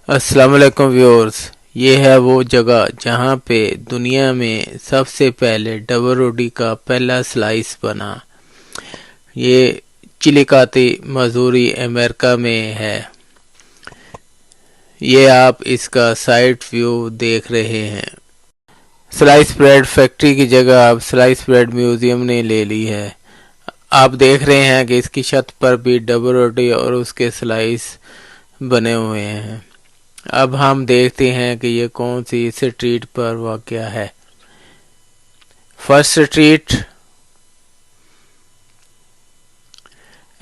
السلام علیکم ویورز، یہ ہے وہ جگہ جہاں پہ دنیا میں سب سے پہلے ڈبل روٹی کا پہلا سلائس بنا۔ یہ چلیکاتھی مزوری امریکہ میں ہے۔ یہ آپ اس کا سائٹ ویو دیکھ رہے ہیں۔ سلائس بریڈ فیکٹری کی جگہ اب سلائس بریڈ میوزیم نے لے لی ہے۔ آپ دیکھ رہے ہیں کہ اس کی چھت پر بھی ڈبل روٹی اور اس کے سلائس بنے ہوئے ہیں۔ اب ہم دیکھتے ہیں کہ یہ کون سی اسٹریٹ پر واقع ہے۔ First street,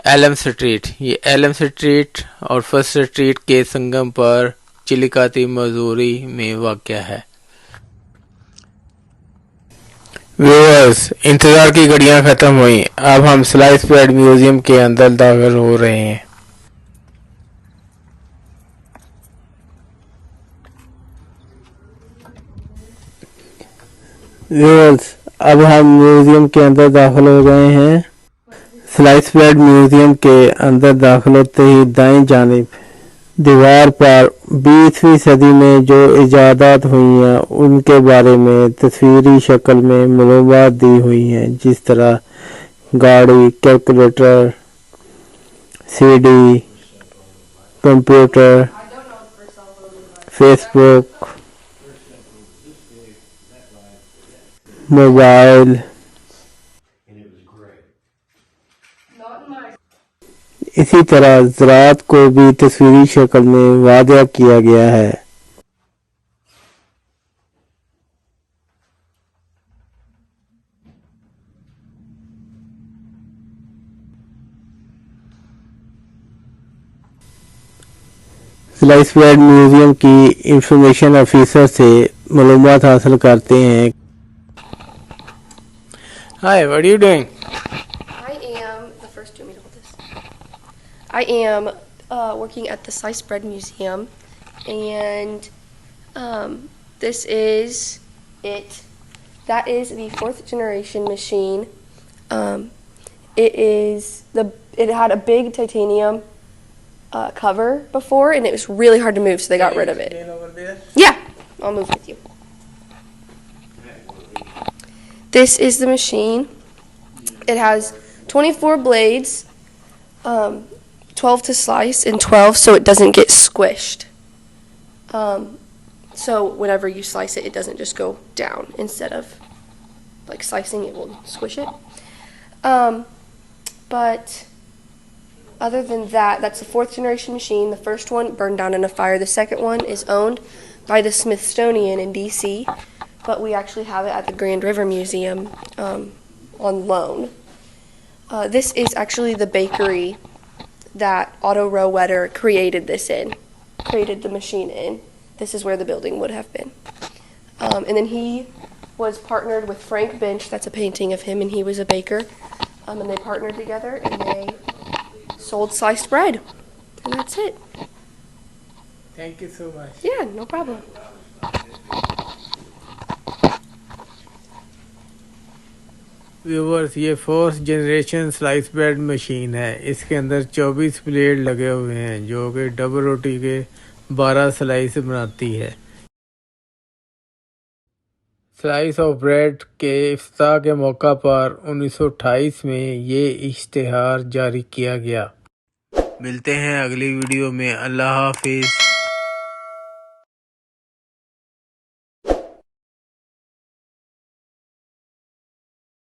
elm street. یہ ایلم اسٹریٹ اور فرسٹ اسٹریٹ کے سنگم پر چلیکاتھی مزوری میں واقع ہے۔ ویورز، انتظار کی گھڑیاں ختم ہوئیں، اب ہم سلائس بریڈ میوزیم کے اندر داخل ہو رہے ہیں۔ ویورز، اب ہم میوزیم کے اندر داخل ہو گئے ہیں۔ سلائس بریڈ میوزیم کے اندر داخل ہوتے ہی دائیں جانب دیوار پر 20ویں صدی میں جو ایجادات ہوئی ہیں ان کے بارے میں تصویری شکل میں معلومات دی ہوئی ہیں، جس طرح گاڑی، calculator, C D, computer, Facebook, mobile. اسی طرح زراعت کو بھی تصویری شکل میں واضح کیا گیا ہے۔ سلائس بریڈ میوزیم کی انفارمیشن آفیسر سے معلومات حاصل کرتے ہیں۔ Hi, what are you doing? I am working at the Sliced Bread Museum, and this is it. That is the 4th generation machine. It had a big titanium cover before, and it was really hard to move, so they got rid of it. Yeah, I'll move with you. This is the machine. It has 24 blades, 12 to slice and 12 so it doesn't get squished. So whenever you slice it, it doesn't just go down. Instead of like slicing, it will squish it. But other than that, that's the 4th generation machine. The first one burned down in a fire. The second one is owned by the Smithsonian in DC, but we actually have it at the Grand River Museum on loan. This is actually the bakery that Otto Rohwedder created the machine in. This is where the building would have been. And then he was partnered with Frank Bench. That's a painting of him, and he was a baker. And they partnered together, and they sold sliced bread. And that's it. Thank you so much. Yeah, no problem. Viewers, یہ 4th generation slice bread machine ہے۔ اس کے اندر 24 blade لگے ہوئے ہیں جو کہ double روٹی کے 12 سلائس بناتی ہے۔ سلائس آف بریڈ کے افتتاح کے موقع پر 1928 میں یہ اشتہار جاری کیا گیا۔ ملتے ہیں اگلی ویڈیو میں۔ اللہ حافظ۔